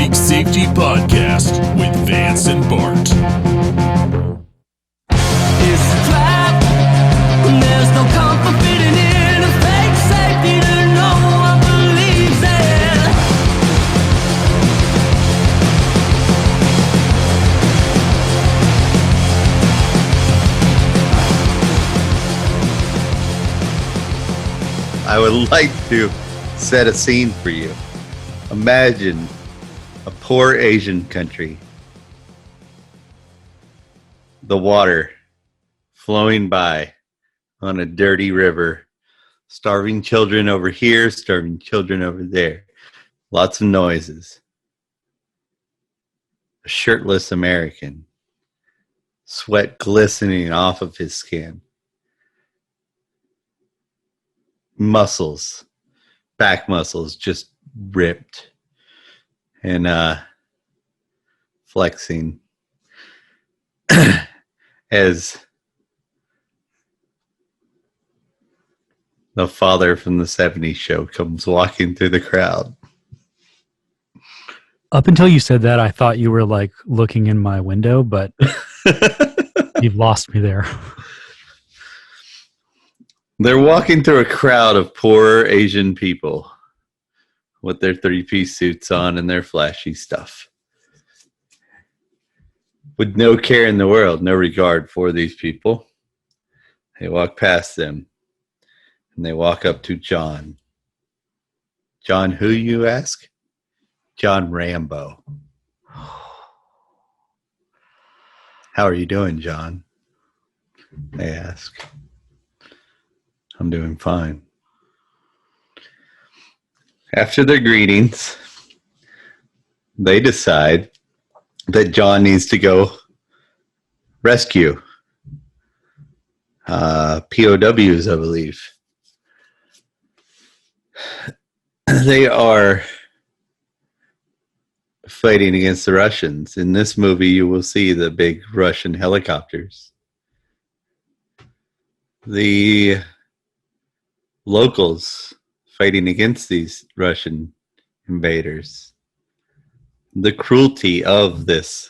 Big Safety Podcast with Vance and Bart. It's a trap. There's no comfort fitting in a fake safety that no one believes in. I would like to set a scene for you. Imagine a poor Asian country. The water flowing by on a dirty river. Starving children over here, starving children over there. Lots of noises. A shirtless American. Sweat glistening off of his skin. Muscles. Back muscles just ripped. And flexing. As the father from the 70s show comes walking through the crowd. Up until you said that, I thought you were like looking in my window, but you've lost me there. They're walking through a crowd of poor Asian people with their three-piece suits on and their flashy stuff. With no care in the world, no regard for these people. They walk past them, and they walk up to John. John who, you ask? John Rambo. How are you doing, John? They ask. I'm doing fine. After their greetings, they decide that John needs to go rescue POWs, I believe. They are fighting against the Russians. In this movie, you will see the big Russian helicopters. The locals fighting against these Russian invaders. The cruelty of this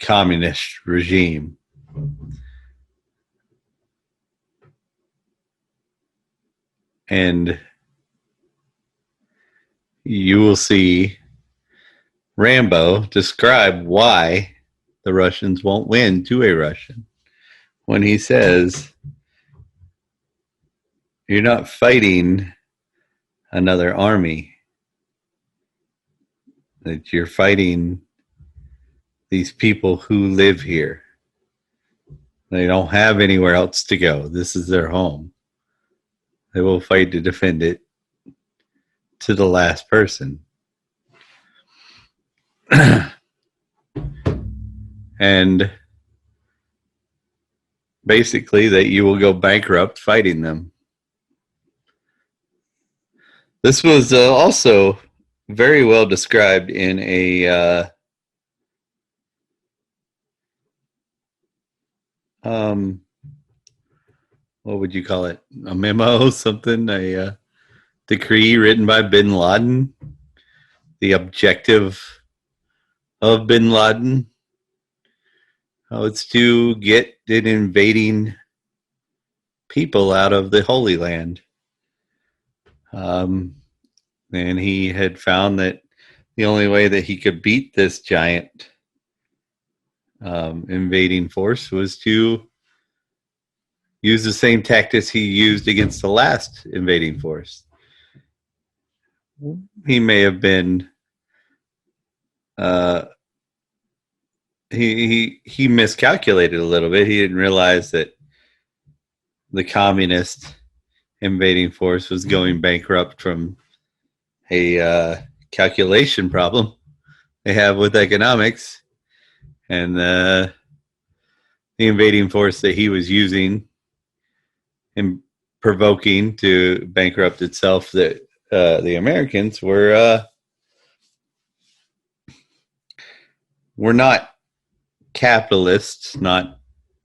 communist regime. And you will see Rambo describe why the Russians won't win to a Russian when he says, "You're not fighting another army. That you're fighting these people who live here. They don't have anywhere else to go. This is their home. They will fight to defend it to the last person." And basically that you will go bankrupt fighting them. This was also very well described in a what would you call it? A memo, something, a decree written by bin Laden. The objective of bin Laden. It's to get an invading people out of the Holy Land. And he had found that the only way that he could beat this giant invading force was to use the same tactics he used against the last invading force. He may have been he miscalculated a little bit. He didn't realize that the communist invading force was going bankrupt from a calculation problem they have with economics, and the invading force that he was using and provoking to bankrupt itself, that the Americans were not capitalists, not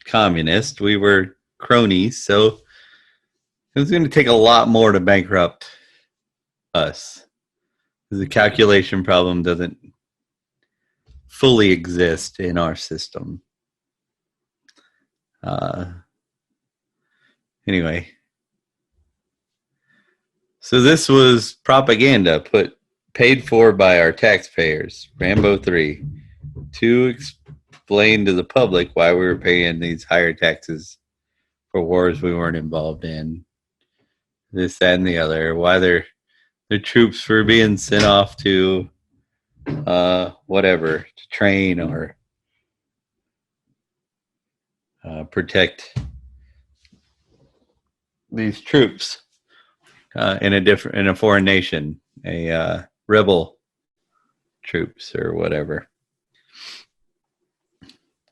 communists. We were cronies, so it was going to take a lot more to bankrupt us. The calculation problem doesn't fully exist in our system. Anyway, so this was propaganda paid for by our taxpayers, Rambo 3, to explain to the public why we were paying these higher taxes for wars we weren't involved in, this, that, and the other, why their troops were being sent off to whatever, to train or protect these troops in a foreign nation, a rebel troops or whatever.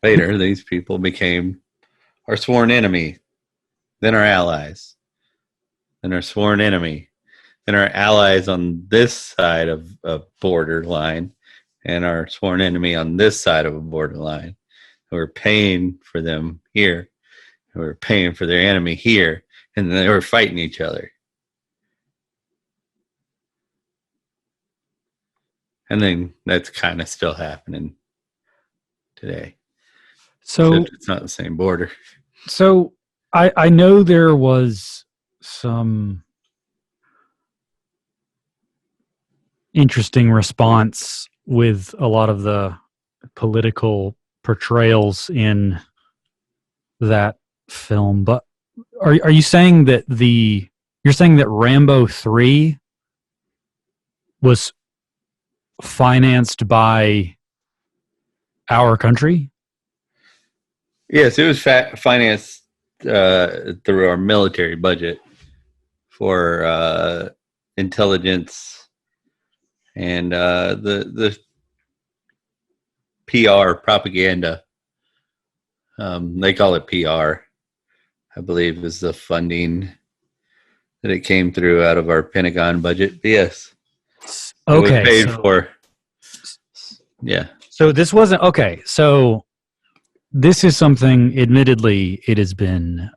Later, these people became our sworn enemy, then our allies, then our sworn enemy, then our allies on this side of a borderline, and our sworn enemy on this side of a borderline. We're paying for them here, and we're paying for their enemy here, and they were fighting each other. And then that's kind of still happening today. So Except it's not the same border. So I know there was some interesting response with a lot of the political portrayals in that film, but are you saying that you're saying that Rambo 3 was financed by our country? Yes, it was financed through our military budget for intelligence and the PR propaganda. They call it PR, I believe, is the funding that it came through out of our Pentagon budget. But yes, Okay, it was paid for. Yeah. So this wasn't okay. So this is something. Admittedly, it has been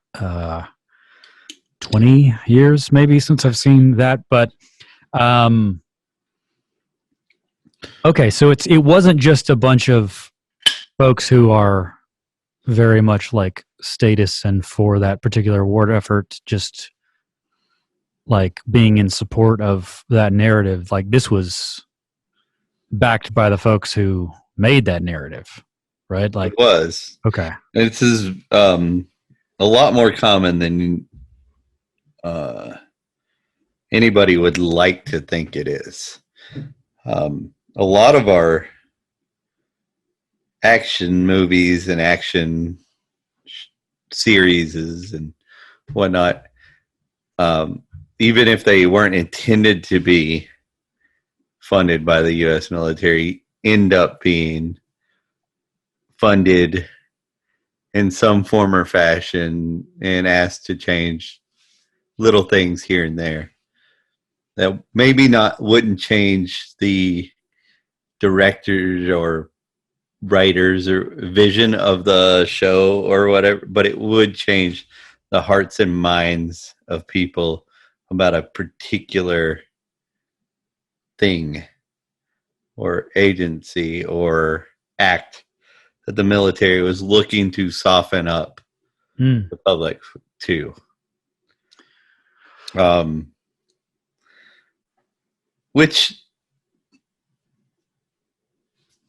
20 years maybe since I've seen that, but okay. So it wasn't just a bunch of folks who are very much like statists and for that particular war effort, just like being in support of that narrative. Like this was backed by the folks who made that narrative, right? Like It was. okay. This is a lot more common than anybody would like to think it is. A lot of our action movies and action series and whatnot, even if they weren't intended to be funded by the U.S. military, end up being funded in some form or fashion and asked to change little things here and there that maybe wouldn't change the directors or writers or vision of the show or whatever, but it would change the hearts and minds of people about a particular thing or agency or act that the military was looking to soften up the public to. Which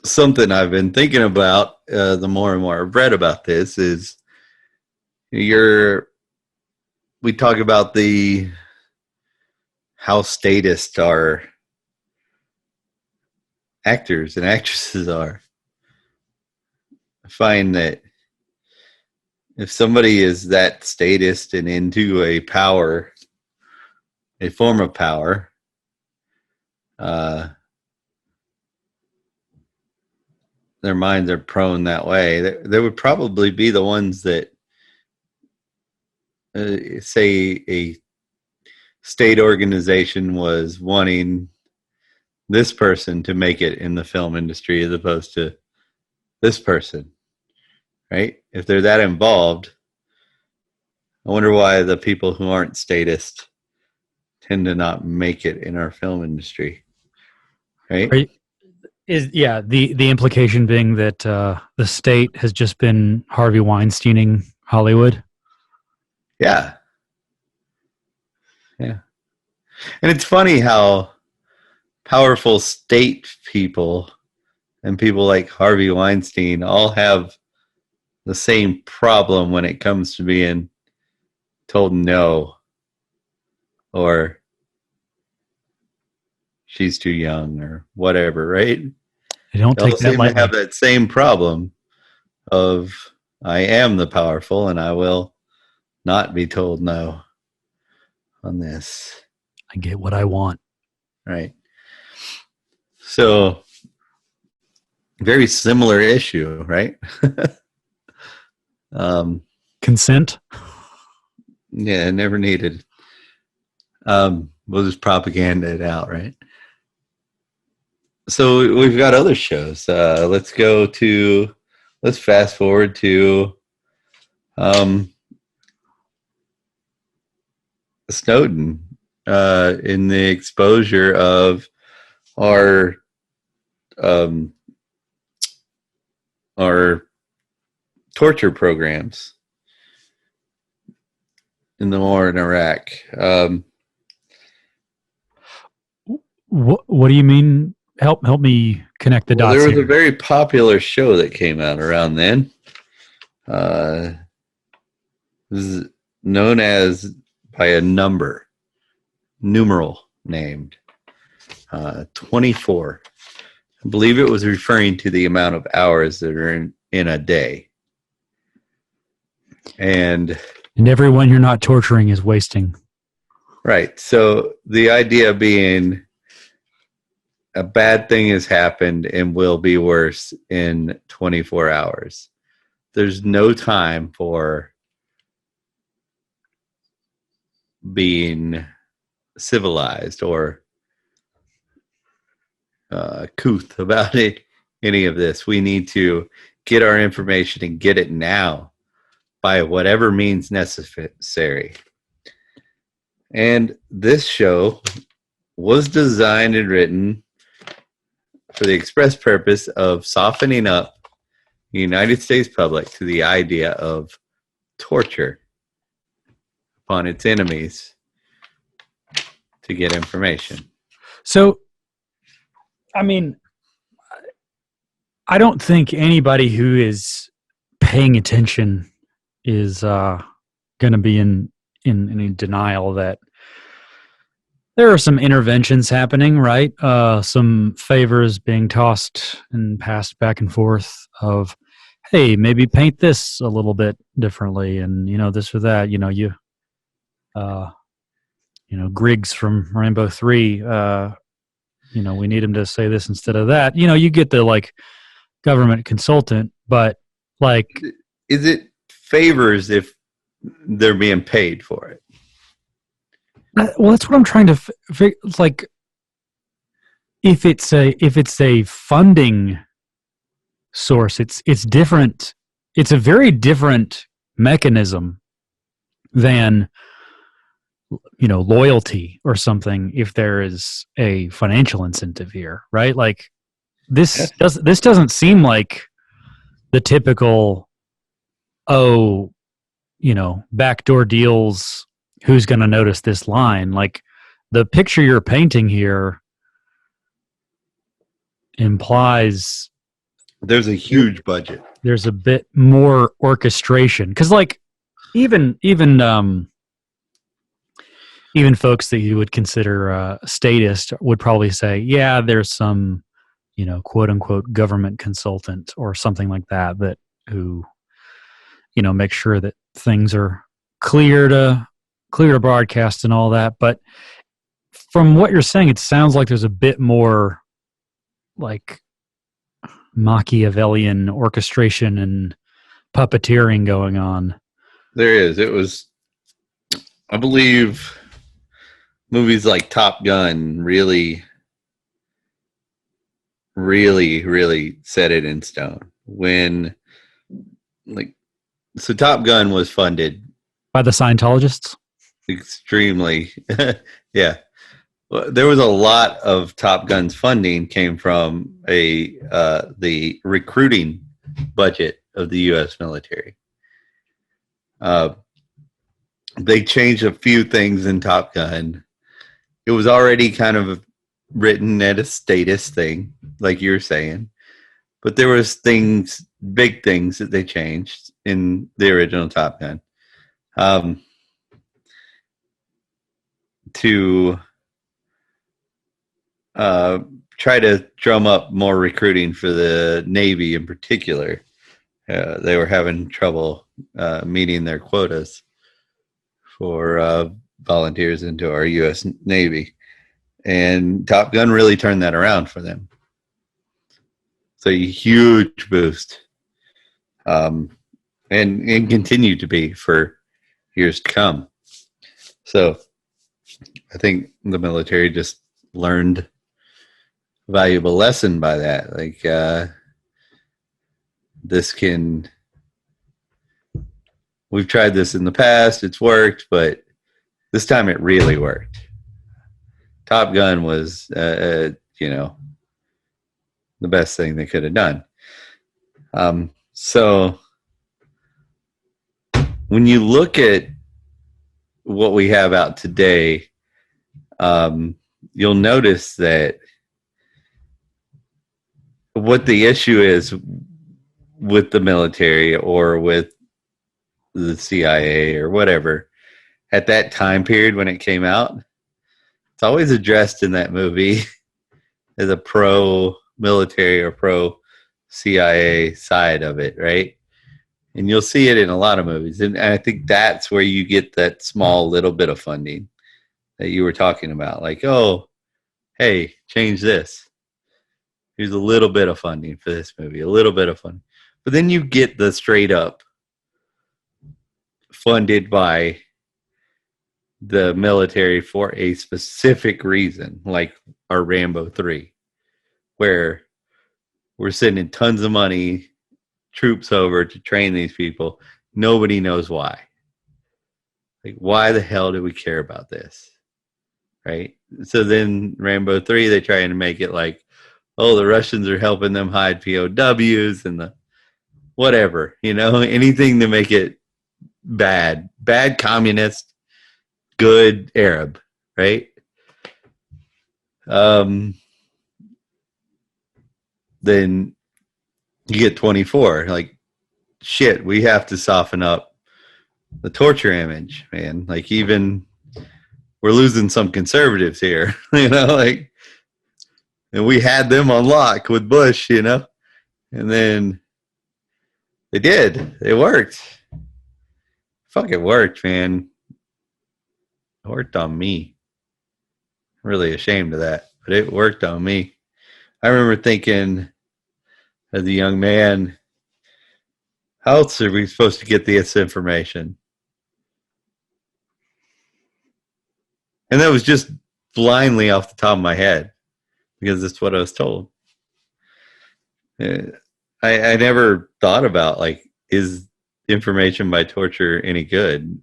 something I've been thinking about the more and more I've read about this is we talk about how statist our actors and actresses are. I find that if somebody is that statist and into a form of power, their minds are prone that way. They would probably be the ones that say a state organization was wanting this person to make it in the film industry as opposed to this person, right? If they're that involved, I wonder why the people who aren't statist tend to not make it in our film industry, right? The implication being that the state has just been Harvey Weinsteining Hollywood. Yeah. Yeah. And it's funny how powerful state people and people like Harvey Weinstein all have the same problem when it comes to being told no or she's too young or whatever, right? They don't They all take that seem to lightly. have that same problem of I am the powerful and I will not be told no on this. I get what I want. Right. So very similar issue, right? Consent. Yeah, never needed. We'll just propaganda it out, right? So we've got other shows. Let's fast forward to Snowden in the exposure of our torture programs in the war in Iraq. What do you mean? Help me connect the dots There was here. a very popular show that came out around then. It was known as by a numeral named 24. I believe it was referring to the amount of hours that are in a day. And everyone you're not torturing is wasting. right. So the idea being a bad thing has happened and will be worse in 24 hours. There's no time for being civilized or couth about it, any of this. We need to get our information and get it now by whatever means necessary. And this show was designed and written for the express purpose of softening up the United States public to the idea of torture upon its enemies to get information. So, I mean, I don't think anybody who is paying attention is going to be in any denial that there are some interventions happening, right? Some favors being tossed and passed back and forth of, hey, maybe paint this a little bit differently, and this or that. Griggs from Rainbow 3. We need him to say this instead of that. You get the like government consultant, but like, is it favors if they're being paid for it? Well, that's what I'm trying to like. If it's a funding source, it's different. It's a very different mechanism than loyalty or something. If there is a financial incentive here, right? Like this doesn't seem like the typical backdoor deals. Who's going to notice this line? Like the picture you're painting here implies there's a huge budget. There's a bit more orchestration because, like, even folks that you would consider statist would probably say, yeah, there's some, quote unquote government consultant or something like that who make sure that things are clear to broadcast and all that. But from what you're saying, it sounds like there's a bit more like Machiavellian orchestration and puppeteering going on. There is. It was, I believe, movies like Top Gun really, really, really set it in stone. So Top Gun was funded by the Scientologists. Extremely, yeah. There was a lot of Top Gun's funding came from the recruiting budget of the U.S. military. They changed a few things in Top Gun. It was already kind of written at a status thing, like you were saying, but there was big things that they changed in the original Top Gun to try to drum up more recruiting for the Navy in particular. They were having trouble meeting their quotas for volunteers into our U.S. Navy. And Top Gun really turned that around for them. So a huge boost. And continue to be for years to come. So I think the military just learned a valuable lesson by that. Like, we've tried this in the past, it's worked, but this time it really worked. Top Gun was, the best thing they could have done. So when you look at what we have out today, you'll notice that what the issue is with the military or with the CIA or whatever at that time period when it came out, it's always addressed in that movie as a pro-military or pro-CIA side of it, right? And you'll see it in a lot of movies. And I think that's where you get that small little bit of funding that you were talking about. Like, oh, hey, change this. Here's a little bit of funding for this movie, a little bit of funding. But then you get the straight up funded by the military for a specific reason, like our Rambo 3, where we're sending tons of money, troops over to train these people. Nobody knows why. Like, why the hell do we care about this? Right? So then Rambo 3, they try and make it like, oh, the Russians are helping them hide POWs and the whatever, anything to make it bad communist, good Arab, right? Then you get 24. Like, shit, we have to soften up the torture image, man. Like, even we're losing some conservatives here, like, and we had them on lock with Bush, and then they did. It worked. Fucking worked, man. It worked on me. I'm really ashamed of that, but it worked on me. I remember thinking as a young man, how else are we supposed to get this information? And that was just blindly off the top of my head because that's what I was told. I never thought about, like, is information by torture any good?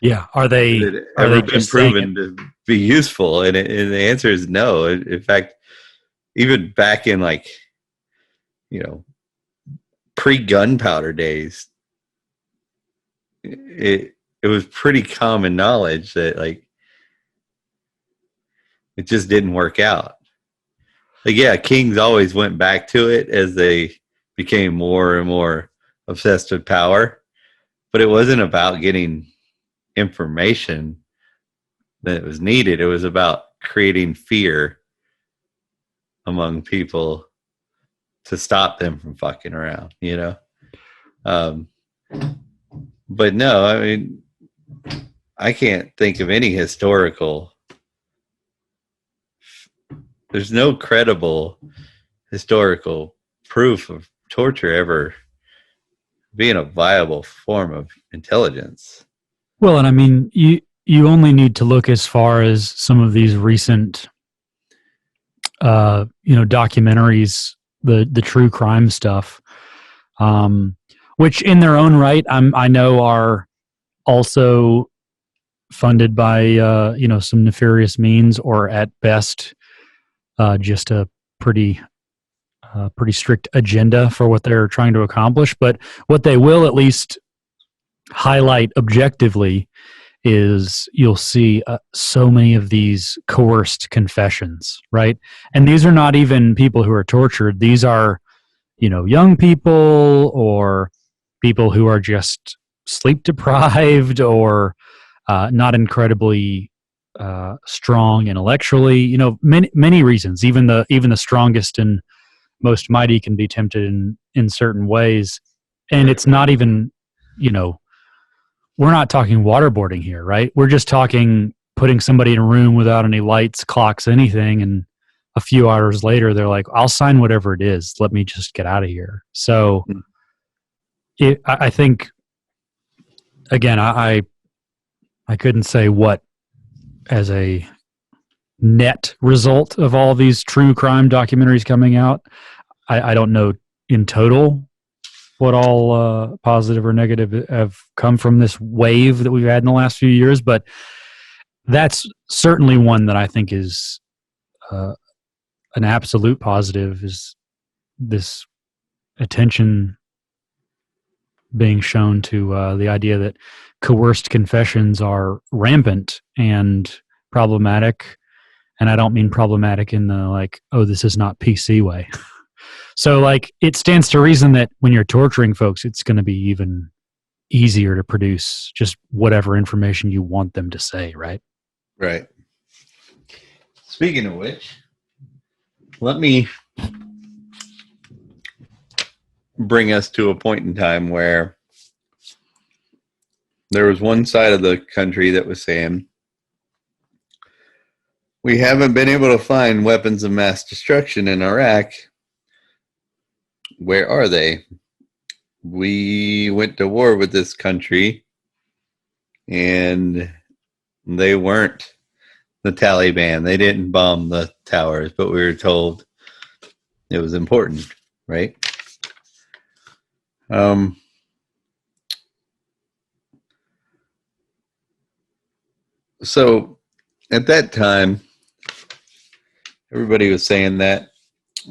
Yeah. Are they been proven to be useful? And the answer is no. In fact, even back in, like, pre-gunpowder days, it was pretty common knowledge that, like, it just didn't work out. Like, yeah, kings always went back to it as they became more and more obsessed with power, but it wasn't about getting information that was needed. It was about creating fear among people to stop them from fucking around, But no, I mean, I can't think of any there's no credible historical proof of torture ever being a viable form of intelligence. Well, and I mean, you only need to look as far as some of these recent, documentaries, the true crime stuff, which in their own right, I know are also funded by some nefarious means, or at best just a pretty strict agenda for what they're trying to accomplish. But what they will at least highlight objectively is you'll see so many of these coerced confessions, right? And these are not even people who are tortured. These are, young people or people who are just sleep deprived or not incredibly strong intellectually. Many reasons. Even the strongest and most mighty can be tempted in certain ways, and it's not even, we're not talking waterboarding here, right? We're just talking putting somebody in a room without any lights, clocks, anything, and a few hours later they're like, I'll sign whatever it is, let me just get out of here. So I think, again, I couldn't say what as a net result of all these true crime documentaries coming out. I don't know in total what all positive or negative have come from this wave that we've had in the last few years, but that's certainly one that I think is an absolute positive, is this attention being shown to the idea that coerced confessions are rampant and problematic. And I don't mean problematic in the this is not PC way. So it stands to reason that when you're torturing folks, it's going to be even easier to produce just whatever information you want them to say, right? Right. Speaking of which, let me bring us to a point in time where there was one side of the country that was saying, we haven't been able to find weapons of mass destruction in Iraq. Where are they? We went to war with this country, and they weren't the Taliban. They didn't bomb the towers, but we were told it was important, right? So at that time, everybody was saying that,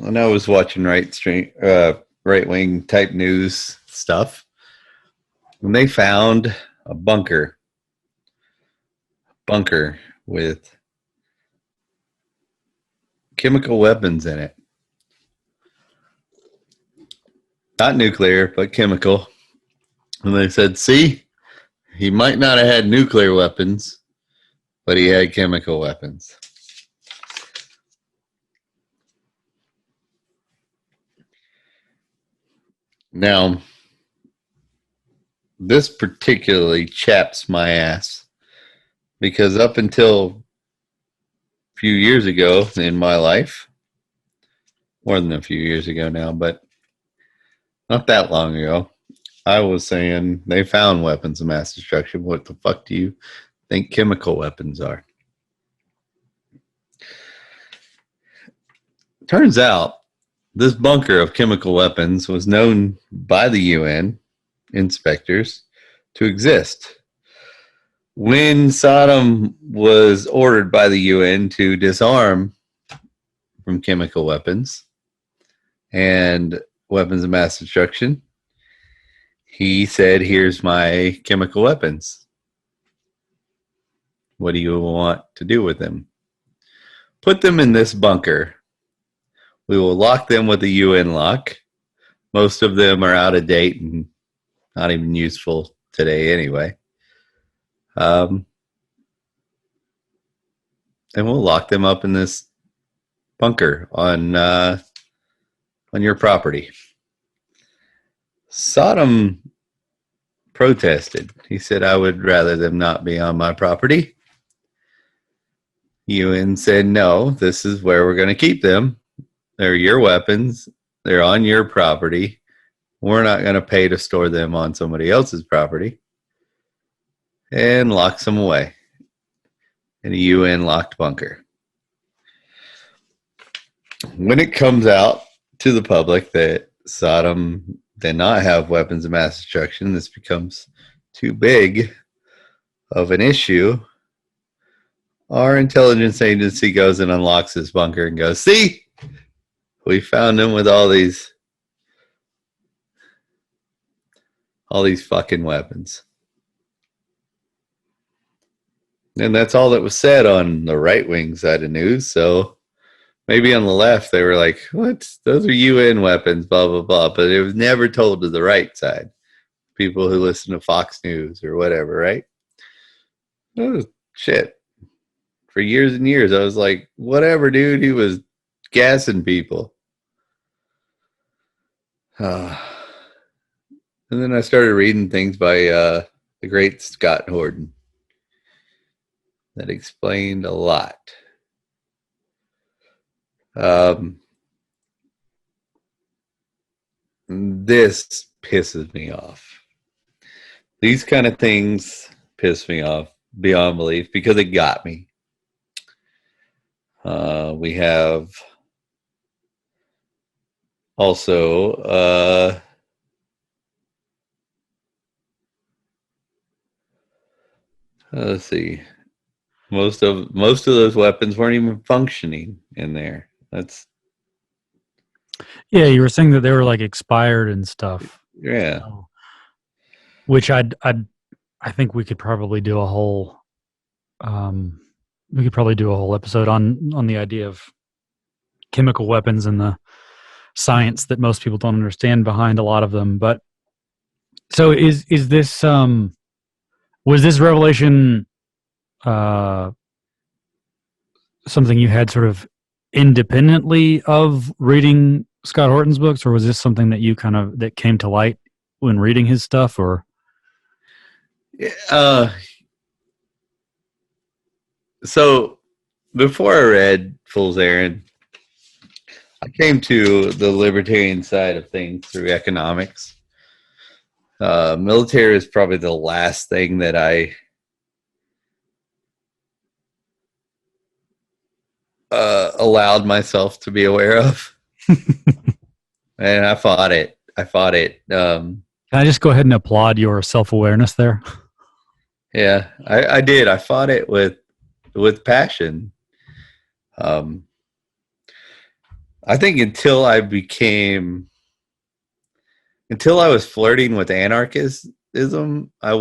and I was watching right-wing type news stuff, and they found a bunker with chemical weapons in it. Not nuclear, but chemical. And they said, see, he might not have had nuclear weapons, but he had chemical weapons. Now, this particularly chaps my ass, because up until a few years ago in my life, more than a few years ago now, but not that long ago, I was saying they found weapons of mass destruction. What the fuck do you think chemical weapons are? Turns out this bunker of chemical weapons was known by the UN inspectors to exist. When Saddam was ordered by the UN to disarm from chemical weapons and weapons of mass destruction, he said, here's my chemical weapons. What do you want to do with them? Put them in this bunker. We will lock them with a UN lock. Most of them are out of date and not even useful today anyway. And we'll lock them up in this bunker on your property. Saddam protested. He said, I would rather them not be on my property. UN said, no, this is where we're going to keep them. They're your weapons. They're on your property. We're not going to pay to store them on somebody else's property. And locks them away in a UN locked bunker. When it comes out to the public that Saddam did not have weapons of mass destruction, this becomes too big of an issue our intelligence agency goes and unlocks his bunker and goes, see, we found him with all these fucking weapons. And that's all that was said on the right-wing side of news. So maybe on the left, they were like, what? Those are UN weapons, blah, blah, blah. But it was never told to the right side. People who listen to Fox News or whatever, right? Oh, shit. For years and years, I was like, whatever, dude. He was gassing people. And then I started reading things by the great Scott Horton that explained a lot. This pisses me off. These kind of things piss me off beyond belief because it got me. We have also let's see. Most of those weapons weren't even functioning in there. That's Yeah, you were saying that they were like expired and stuff. yeah. So, which I think we could probably do a whole episode on the idea of chemical weapons and the science that most people don't understand behind a lot of them. But so is this was this revelation something you had sort of independently of reading Scott Horton's books, or was this something that you that came to light when reading his stuff? Or so before I read Fool's Errand, I came to the libertarian side of things through economics. Military is probably the last thing that I allowed myself to be aware of. And I fought it. Can I just go ahead and applaud your self-awareness there? Yeah, I did. I fought it with passion. I think until I was flirting with anarchism, I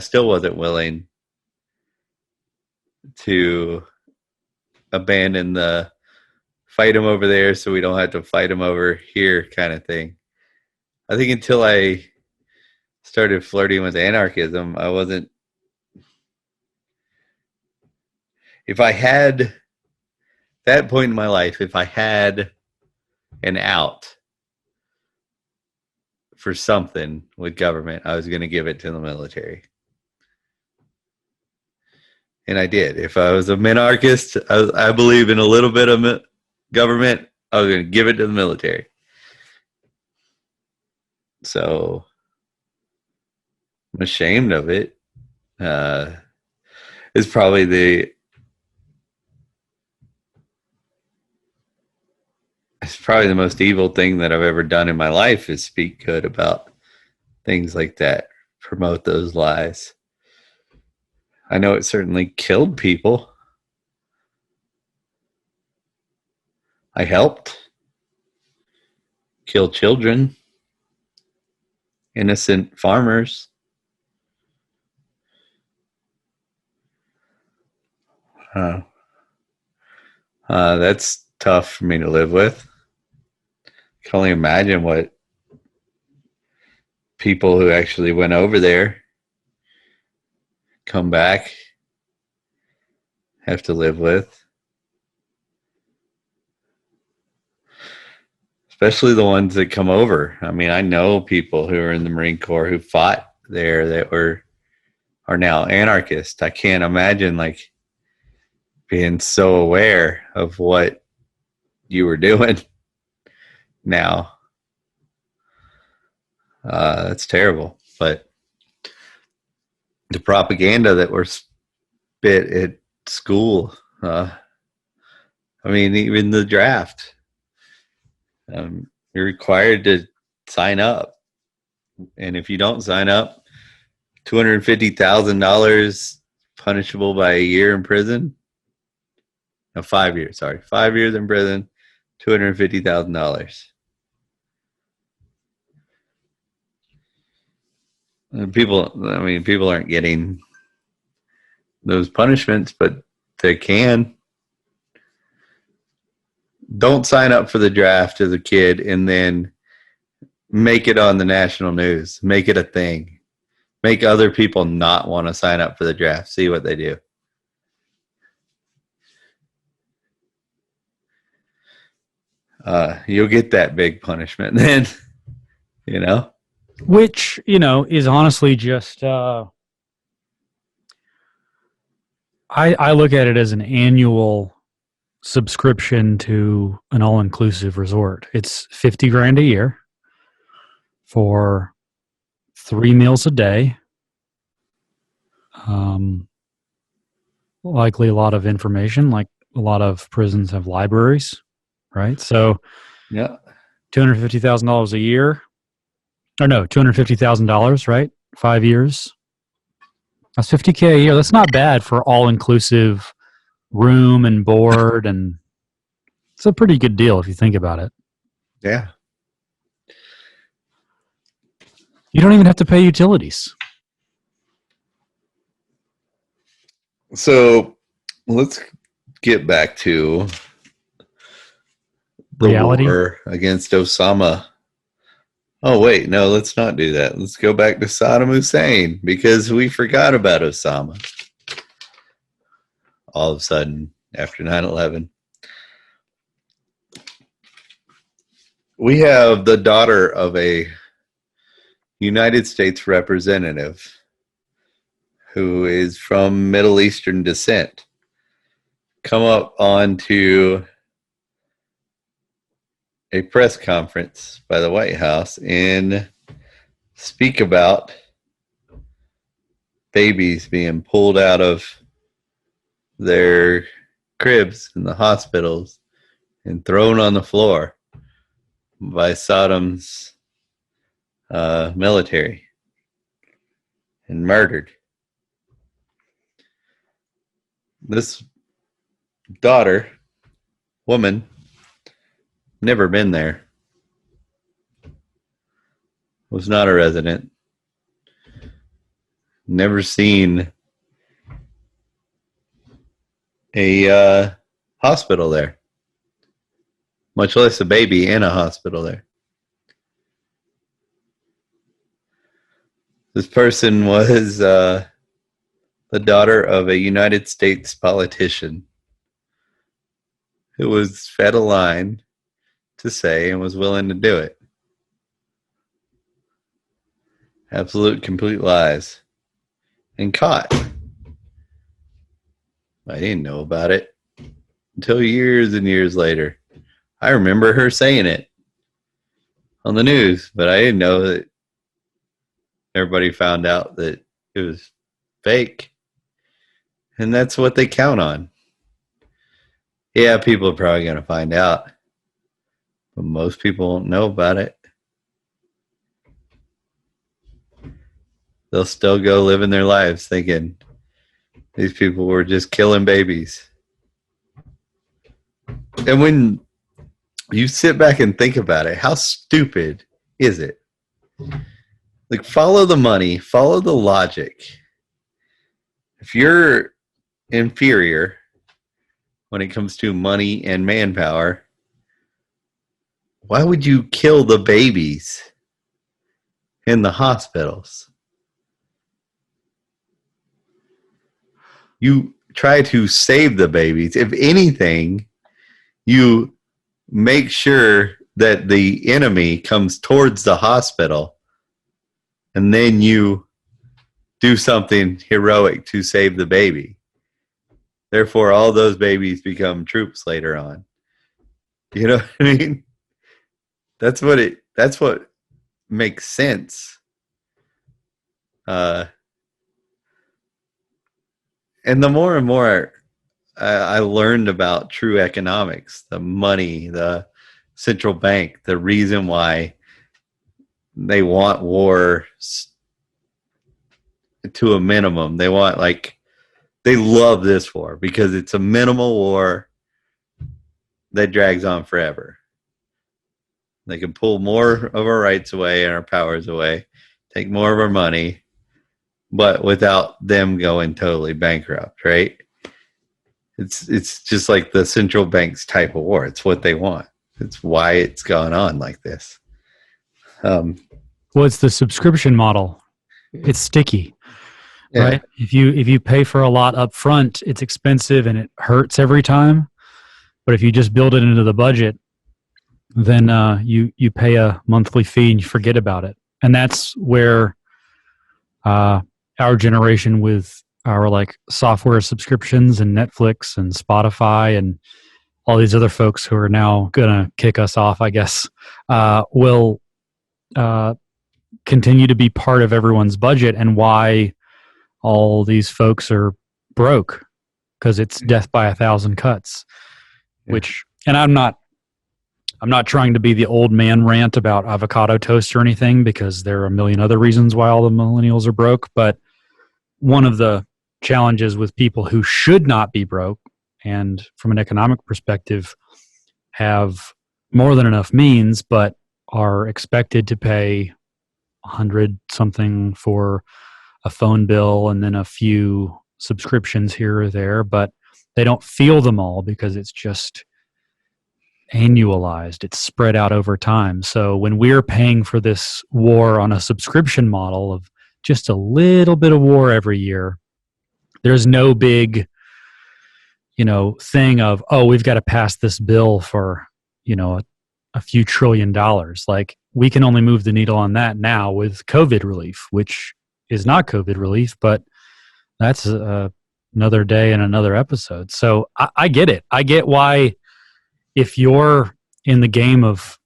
still wasn't willing to abandon the fight them over there so we don't have to fight them over here kind of thing. I think until I started flirting with anarchism, I wasn't. If I had that point in my life, if I had an out for something with government, I was going to give it to the military. And I did. If I was a minarchist, I believe in a little bit of government, I was going to give it to the military. So I'm ashamed of it. It's probably the most evil thing that I've ever done in my life is speak good about things like that, promote those lies. I know it certainly killed people. I helped kill children, innocent farmers. That's tough for me to live with. I can only imagine what people who actually went over there, come back, have to live with. Especially the ones that come over. I mean, I know people who are in the Marine Corps who fought there that are now anarchists. I can't imagine like being so aware of what you were doing now. That's terrible. But the propaganda that were spit at school, I mean, even the draft, you're required to sign up. And if you don't sign up, $250,000 punishable by a year in prison. No, 5 years. Sorry, 5 years in prison, $250,000. People aren't getting those punishments, but they can. Don't sign up for the draft as a kid and then make it on the national news. Make it a thing. Make other people not want to sign up for the draft. See what they do. You'll get that big punishment then, you know? Which, is honestly just, I look at it as an annual subscription to an all-inclusive resort. It's $50,000 a year for 3 meals a day. Likely a lot of information, like a lot of prisons have libraries, right? So Yeah. $250,000 a year. Or no, $250,000, right? 5 years. That's $50,000 a year. That's not bad for all-inclusive room and board, and it's a pretty good deal if you think about it. Yeah. You don't even have to pay utilities. So let's get back to the Reality? war against Osama. Oh, wait, no, let's not do that. Let's go back to Saddam Hussein because we forgot about Osama all of a sudden after 9/11. We have the daughter of a United States representative who is from Middle Eastern descent come up onto a press conference by the White House and speak about babies being pulled out of their cribs in the hospitals and thrown on the floor by Saddam's military and murdered. This woman, never been there, was not a resident, never seen a hospital there, much less a baby in a hospital there. This person was the daughter of a United States politician who was fed a line to say and was willing to do it. Absolute, complete lies. And caught. I didn't know about it until years and years later. I remember her saying it on the news, but I didn't know that everybody found out that it was fake. And that's what they count on. Yeah, people are probably going to find out, but most people won't know about it. They'll still go living their lives thinking these people were just killing babies. And when you sit back and think about it, how stupid is it? Like, follow the money, follow the logic. If you're inferior when it comes to money and manpower, why would you kill the babies in the hospitals? You try to save the babies. If anything, you make sure that the enemy comes towards the hospital, and then you do something heroic to save the baby. Therefore, all those babies become troops later on. You know what I mean? That's what makes sense. And the more and more I learned about true economics, the money, the central bank, the reason why they want war to a minimum. They want, like, they love this war because it's a minimal war that drags on forever. They can pull more of our rights away and our powers away, take more of our money, but without them going totally bankrupt, right? It's just like the central bank's type of war. It's what they want. It's why it's gone on like this. Well, it's the subscription model. It's sticky, Yeah. right? If you pay for a lot up front, it's expensive and it hurts every time. But if you just build it into the budget, then you pay a monthly fee and you forget about it. And that's where our generation with our like software subscriptions and Netflix and Spotify and all these other folks who are now gonna kick us off, I guess, will continue to be part of everyone's budget, and why all these folks are broke, because it's death by 1,000 cuts. Yeah. Which, and I'm not trying to be the old man rant about avocado toast or anything, because there are a million other reasons why all the millennials are broke. But one of the challenges with people who should not be broke, and from an economic perspective have more than enough means, but are expected to pay 100 something for a phone bill and then a few subscriptions here or there, but they don't feel them all because it's just annualized. It's spread out over time. So when we're paying for this war on a subscription model of just a little bit of war every year, there's no big, thing of, oh, we've got to pass this bill for, a few $1 trillion. Like, we can only move the needle on that now with COVID relief, which is not COVID relief, but that's another day and another episode. So I get it. I get why, if you're in the game of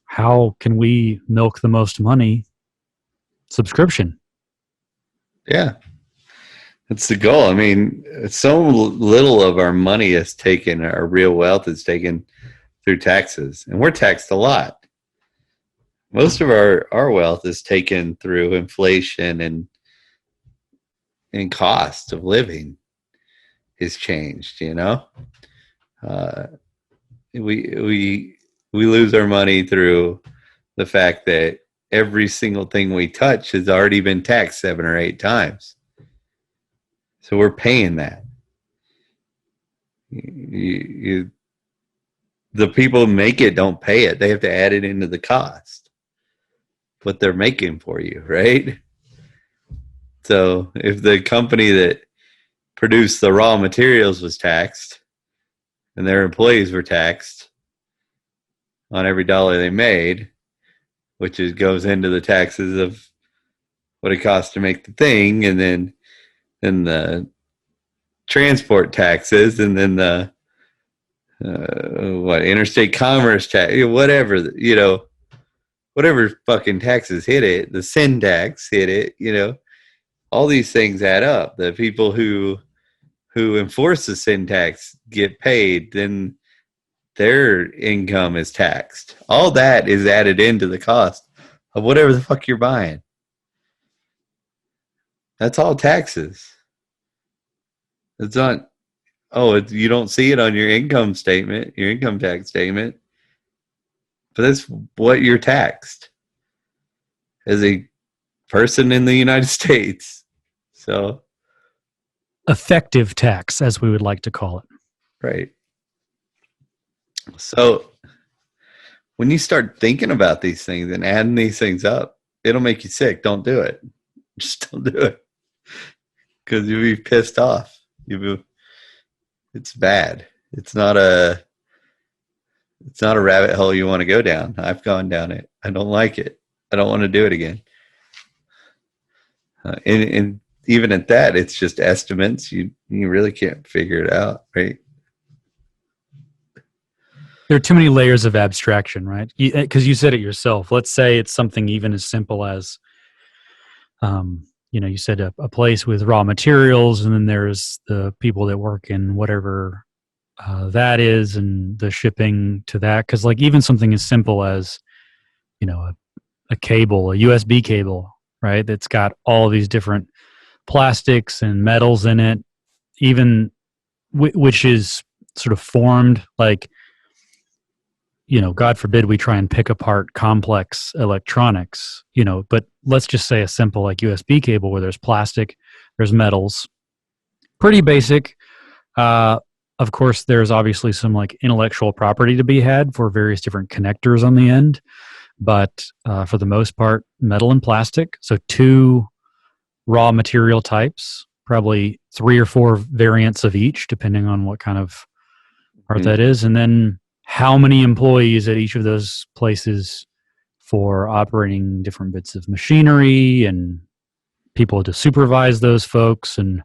how can we milk the most money, subscription. Yeah. That's the goal. I mean, so little of our money is taken, our real wealth is taken through taxes, and we're taxed a lot. Most of our wealth is taken through inflation and cost of living is changed, we lose our money through the fact that every single thing we touch has already been taxed 7 or 8 times. So we're paying that. The people who make it don't pay it. They have to add it into the cost, what they're making for you, right? So if the company that produced the raw materials was taxed and their employees were taxed on every dollar they made, which goes into the taxes of what it costs to make the thing, and then the transport taxes, and then the interstate commerce tax, whatever fucking taxes hit it, the sin tax hit it, all these things add up. The people who enforce the sin tax get paid, then their income is taxed. All that is added into the cost of whatever the fuck you're buying. That's all taxes. It's not, you don't see it on your income statement, your income tax statement, but that's what you're taxed as a person in the United States. So, Effective tax, as we would like to call it. right. So when you start thinking about these things and adding these things up, it'll make you sick. Don't do it. Just don't do it, because you'll be pissed off. It's bad. It's not a rabbit hole you want to go down. I've gone down it. I don't like it. I don't want to do it again. And even at that, it's just estimates. You really can't figure it out, right? There are too many layers of abstraction, right? Because you said it yourself. Let's say it's something even as simple as, you said a place with raw materials, and then there's the people that work in whatever that is, and the shipping to that. Because like even something as simple as, a cable, a USB cable, right? That's got all of these different plastics and metals in it. even which is sort of formed like, God forbid we try and pick apart complex electronics, but let's just say a simple like USB cable where there's plastic, there's metals, pretty basic. Of course, there's obviously some like intellectual property to be had for various different connectors on the end, but for the most part, metal and plastic. So 2 raw material types, probably 3 or 4 variants of each, depending on what kind of part that is. And then how many employees at each of those places for operating different bits of machinery and people to supervise those folks, and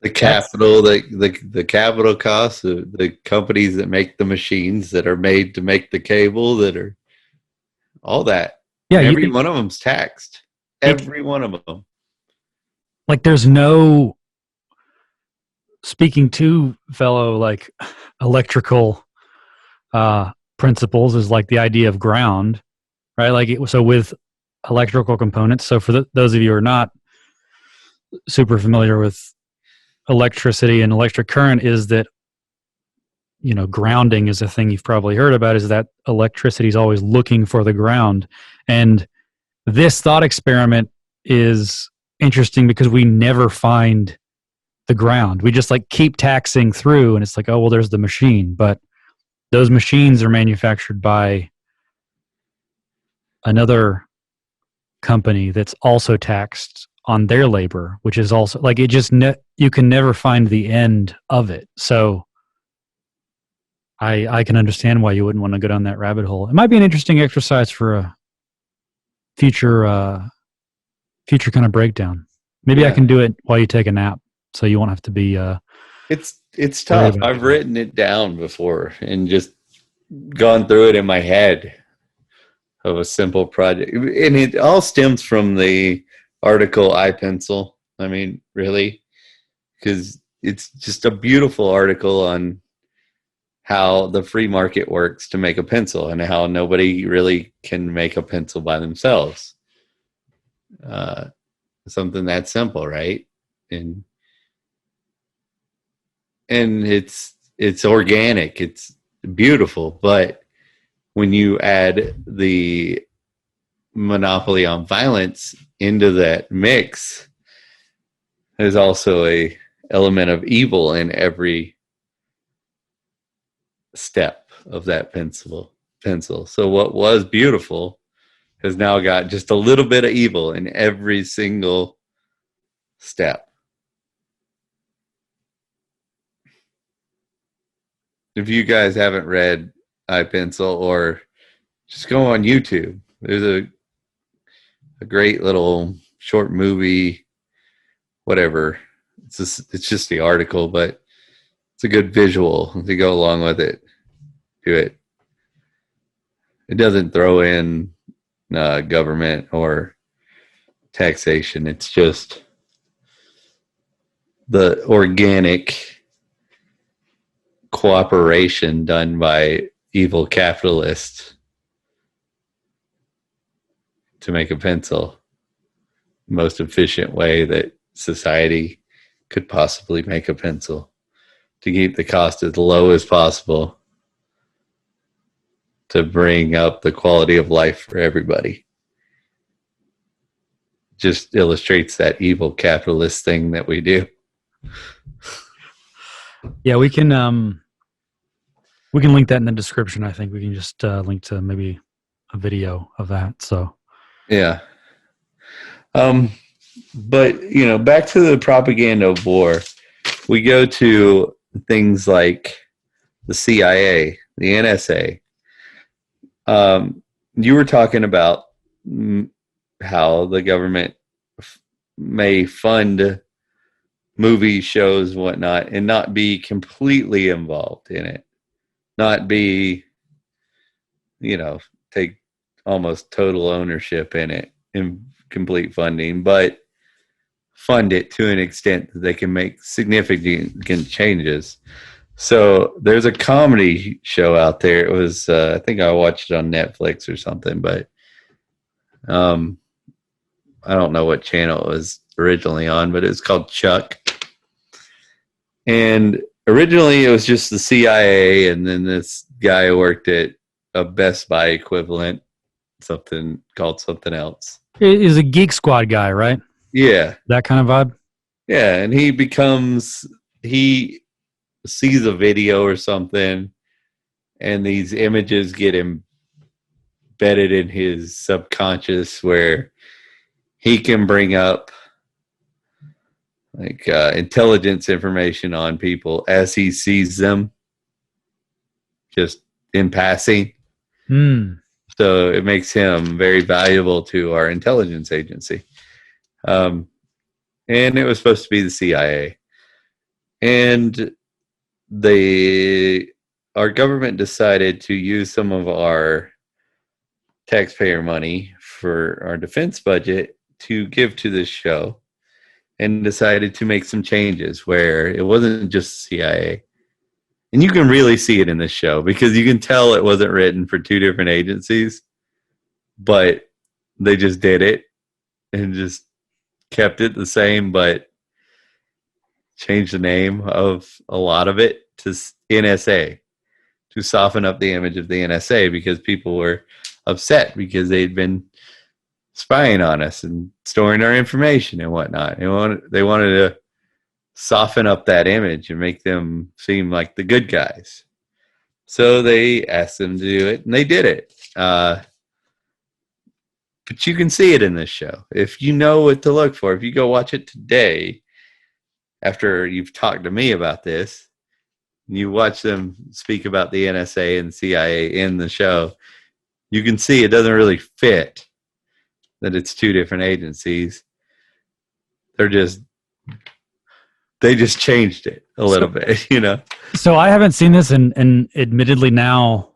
the capital, the capital costs, the companies that make the machines that are made to make the cable, that are all that. Yeah, and every one of them's taxed. Every one of them. Like there's no, speaking to fellow like electrical principles, is like the idea of ground, right? Like so with electrical components. So for those of you who are not super familiar with electricity and electric current, is that grounding is a thing you've probably heard about, is that electricity is always looking for the ground. And this thought experiment is interesting because we never find the ground. We just like keep taxing through, and it's like, oh well, there's the machine, but those machines are manufactured by another company that's also taxed on their labor, which is also like, it just you can never find the end of it. So I can understand why you wouldn't want to go down that rabbit hole. It might be an interesting exercise for a future kind of breakdown. Maybe I can do it while you take a nap, so you won't have to be. It's tough. I've written it down before and just gone through it in my head of a simple project, and it all stems from the article iPencil. I mean, really, because it's just a beautiful article on how the free market works to make a pencil and how nobody really can make a pencil by themselves. Something that simple, right? And it's organic, it's beautiful, but when you add the monopoly on violence into that mix, there's also a element of evil in every step of that pencil. So what was beautiful has now got just a little bit of evil in every single step. If you guys haven't read iPencil, or just go on YouTube, there's a great little short movie, whatever. It's just the article, but it's a good visual to go along with it. Do it. It doesn't throw in government or taxation. It's just the organic cooperation done by evil capitalists to make a pencil. Most efficient way that society could possibly make a pencil, to keep the cost as low as possible, to bring up the quality of life for everybody. Just illustrates that evil capitalist thing that we do. Yeah, we can link that in the description. I think we can just link to maybe a video of that. So yeah. But back to the propaganda of war, we go to things like the CIA, the NSA. You were talking about how the government may fund movie shows, whatnot, and not be completely involved in it. Not be, take almost total ownership in it and complete funding, but fund it to an extent that they can make significant changes. So there's a comedy show out there. It was, I think I watched it on Netflix or something, but I don't know what channel it was originally on, but it's called Chuck. And originally it was just the CIA, and then this guy worked at a Best Buy equivalent, something called something else. Is a Geek Squad guy, right? Yeah. That kind of vibe. Yeah, and he sees a video or something, and these images get embedded in his subconscious where he can bring up like intelligence information on people as he sees them, just in passing. So it makes him very valuable to our intelligence agency. And it was supposed to be the CIA. And our government decided to use some of our taxpayer money for our defense budget to give to this show, and decided to make some changes where it wasn't just CIA. And you can really see it in this show because you can tell it wasn't written for two different agencies, but they just did it and just kept it the same, but changed the name of a lot of it to NSA to soften up the image of the NSA because people were upset because they'd been spying on us and storing our information and whatnot. They wanted to soften up that image and make them seem like the good guys. So they asked them to do it, and they did it. But you can see it in this show. If you know what to look for, if you go watch it today, after you've talked to me about this, you watch them speak about the NSA and CIA in the show, you can see it doesn't really fit that it's two different agencies. They just changed it a little bit, you know? So I haven't seen this, and admittedly now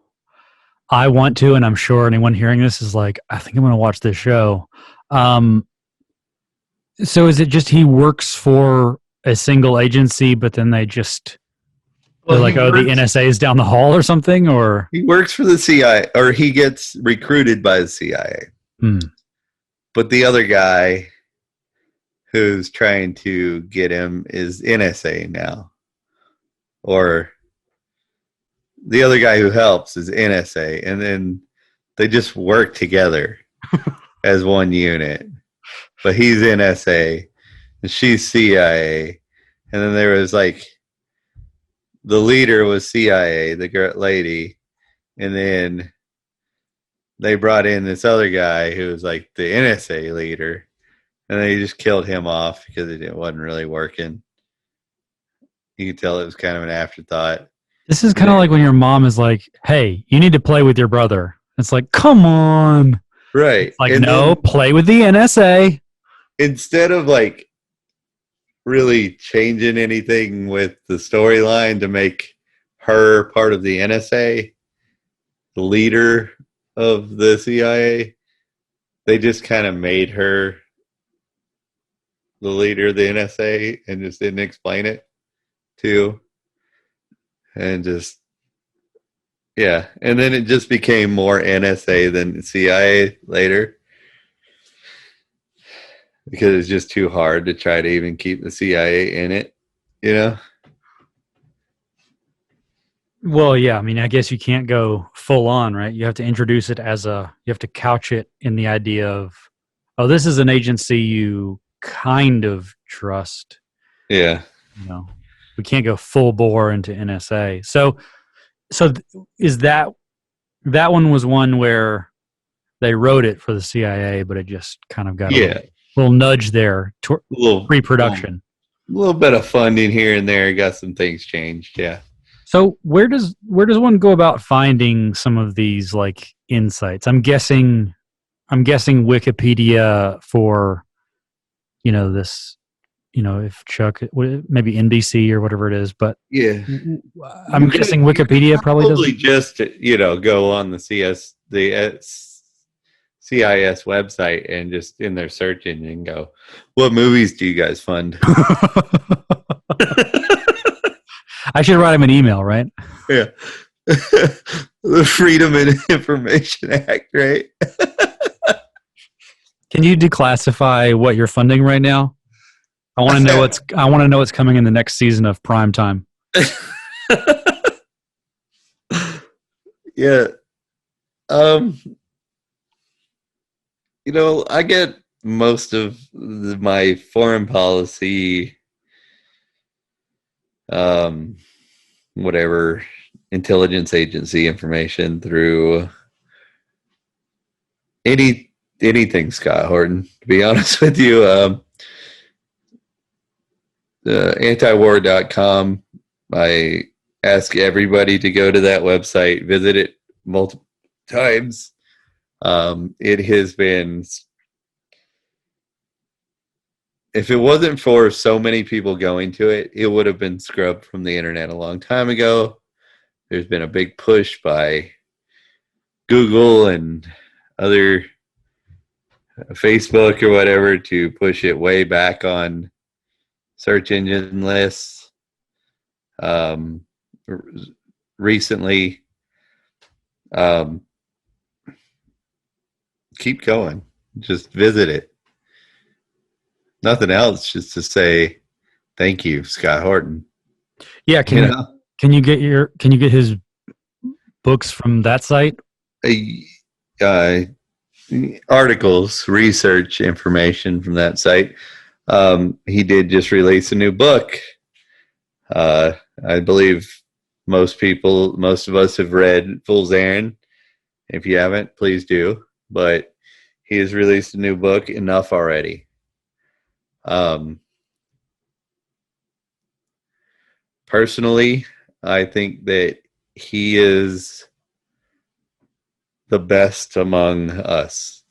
I want to, and I'm sure anyone hearing this is like, I think I'm going to watch this show. So is it just he works for a single agency, but then they're like, the NSA is down the hall or something? Or he works for the CIA, or he gets recruited by the CIA. But the other guy who's trying to get him is NSA now. Or the other guy who helps is NSA. And then they just work together as one unit. But he's NSA and she's CIA. And then there was like, the leader was CIA, the lady. And then they brought in this other guy who was like the NSA leader. And they just killed him off because it wasn't really working. You could tell it was kind of an afterthought. this is kind of like when your mom is like, hey, you need to play with your brother. It's like, come on. Right. It's like, and no, play with the NSA. Instead of like really changing anything with the storyline to make her part of the NSA, the leader of the CIA, they just kind of made her the leader of the NSA and just didn't explain it too. And just, yeah. And then it just became more NSA than CIA later. Because it's just too hard to try to even keep the CIA in it, you know? Well, yeah. I mean, I guess you can't go full on, right? You have to introduce it you have to couch it in the idea of, oh, this is an agency you kind of trust. Yeah. You know, we can't go full bore into NSA. So is that one was one where they wrote it for the CIA, but it just kind of got a little nudge there, pre-production. A little bit of funding here and there. Got some things changed. Yeah. So where does one go about finding some of these like insights? I'm guessing Wikipedia for, you know, this, you know, if Chuck, maybe NBC or whatever it is, but yeah, I'm guessing Wikipedia probably just, you know, go on the CIS website and just in their search engine go, what movies do you guys fund? I should write him an email, right? Yeah. The Freedom of Information Act, right? Can you declassify what you're funding right now? I want to know what's coming in the next season of Prime Time. Yeah. I get most of my foreign policy, whatever intelligence agency information through anything Scott Horton, to be honest with you. Antiwar.com. I ask everybody to go to that website, visit it multiple times. It has been, if it wasn't for so many people going to it, it would have been scrubbed from the internet a long time ago. There's been a big push by Google and other Facebook or whatever to push it way back on search engine lists. Recently, keep going. Just visit it. Nothing else, just to say thank you, Scott Horton. Yeah, can you get his books from that site? Articles, research information from that site. He did just release a new book. I believe most of us have read Fool's Errand. If you haven't, please do. But he has released a new book, Enough Already. Personally, I think that he is the best among us.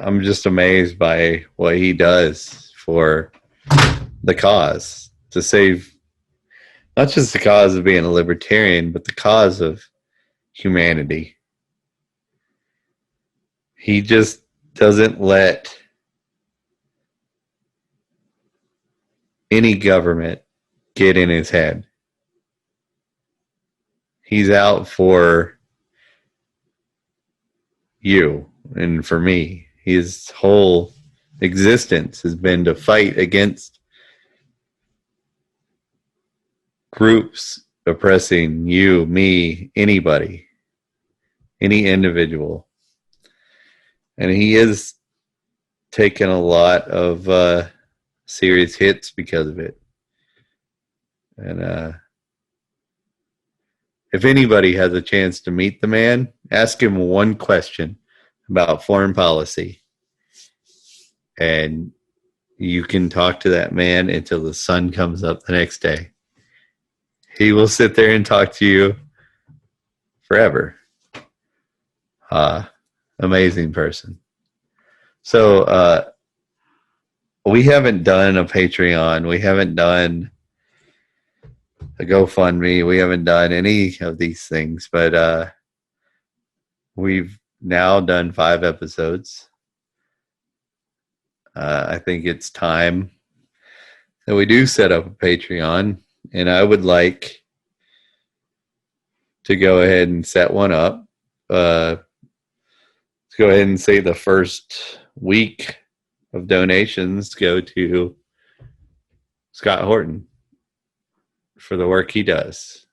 I'm just amazed by what he does for the cause, to save not just the cause of being a libertarian, but the cause of humanity. He just doesn't let any government get in his head. He's out for you and for me. His whole existence has been to fight against groups oppressing you, me, anybody, any individual. And he has taken a lot of serious hits because of it. And if anybody has a chance to meet the man, ask him one question about foreign policy, and you can talk to that man until the sun comes up the next day. He will sit there and talk to you forever. Amazing person. So we haven't done a Patreon. We haven't done a GoFundMe. We haven't done any of these things, but we've now done 5 episodes. I think it's time that we do set up a Patreon, and I would like to go ahead and set one up. Let's go ahead and say the first week of donations go to Scott Horton for the work he does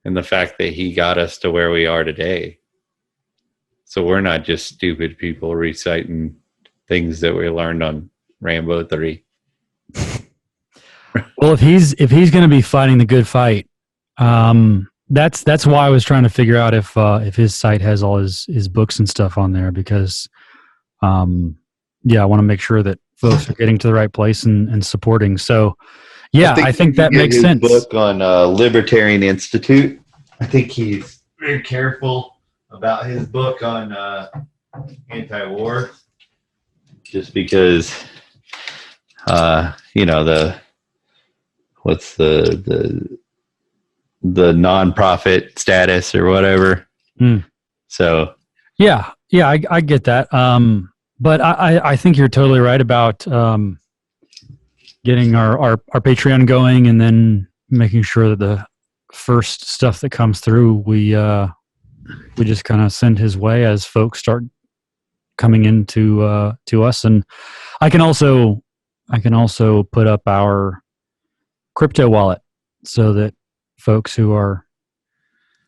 and the fact that he got us to where we are today. So we're not just stupid people reciting things that we learned on Rambo 3. Well, if he's going to be fighting the good fight, that's why I was trying to figure out if his site has all his books and stuff on there, because I want to make sure that folks are getting to the right place and supporting. So I think that makes his sense. Book on Libertarian Institute. I think he's very careful about his book on anti-war, just because what's the non-profit status or whatever. So I get that. But I think you're totally right about getting our Patreon going, and then making sure that the first stuff that comes through, we just kind of send his way as folks start coming into to us. And I can also put up our crypto wallet so that folks who are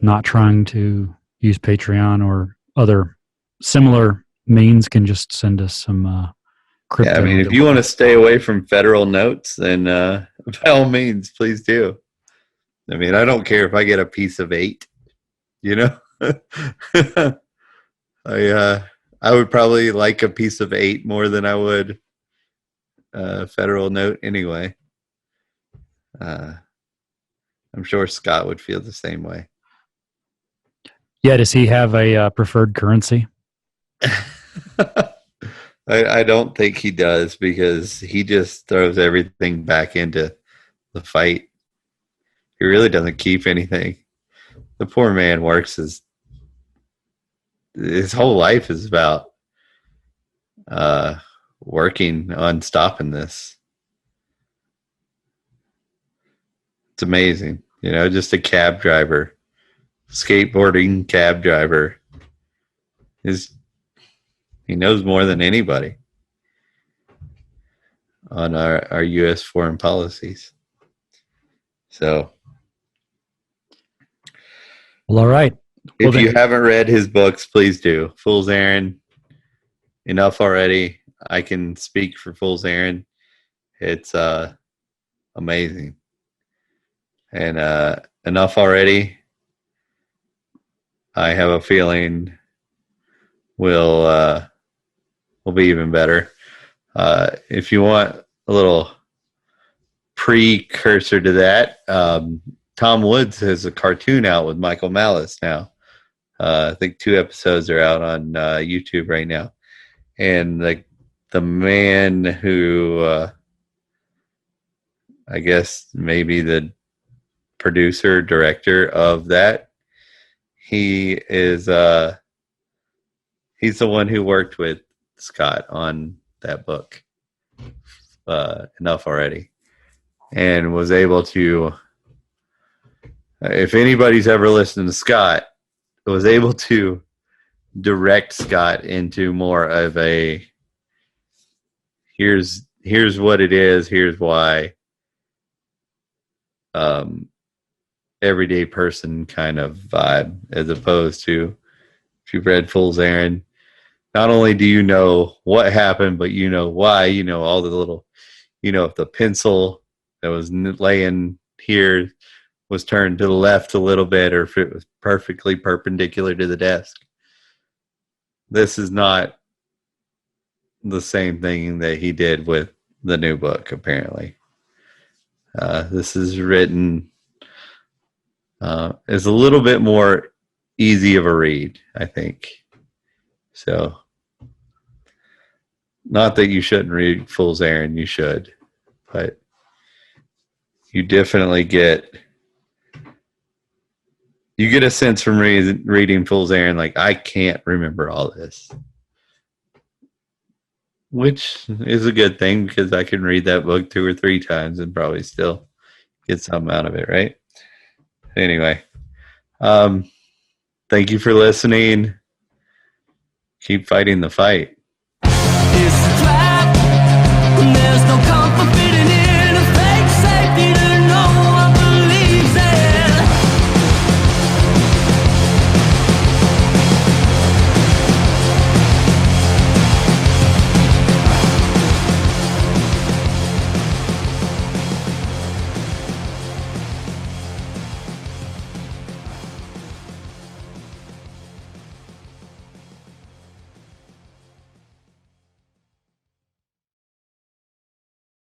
not trying to use Patreon or other similar means can just send us some crypto. Yeah, I mean, if you want to stay away from federal notes, then by all means, please do. I mean, I don't care if I get a piece of 8, you know. I would probably like a piece of 8 more than I would a federal note anyway. I'm sure Scott would feel the same way. Yeah, does he have a preferred currency? I don't think he does, because he just throws everything back into the fight. He really doesn't keep anything. The poor man works his whole life is about working on stopping this. It's amazing. Just a cab driver, skateboarding cab driver. He knows more than anybody on our U.S. foreign policies. So, well, all right. If you haven't read his books, please do. Fool's Errand, enough already. I can speak for Fool's Errand. It's amazing. And enough already, I have a feeling will be even better. If you want a little precursor to that, Tom Woods has a cartoon out with Michael Malice now. I think 2 episodes are out on YouTube right now. And the man who I guess maybe the producer, director of that, he is he's the one who worked with Scott on that book, Enough Already, and was able to, if anybody's ever listened to Scott, was able to direct Scott into more of a here's what it is, here's why, everyday person kind of vibe, as opposed to, if you've read Fool's Errand, not only do you know what happened, but you know why. You know all the little, if the pencil that was laying here was turned to the left a little bit, or if it was perfectly perpendicular to the desk. This is not the same thing that he did with the new book, apparently. This is written is a little bit more easy of a read, I think. So, not that you shouldn't read Fool's Errand, you should, but you definitely get a sense from reading Fool's Errand, like, I can't remember all this, which is a good thing, because I can read that book 2 or 3 times and probably still get something out of it, right? Anyway, thank you for listening. Keep fighting the fight.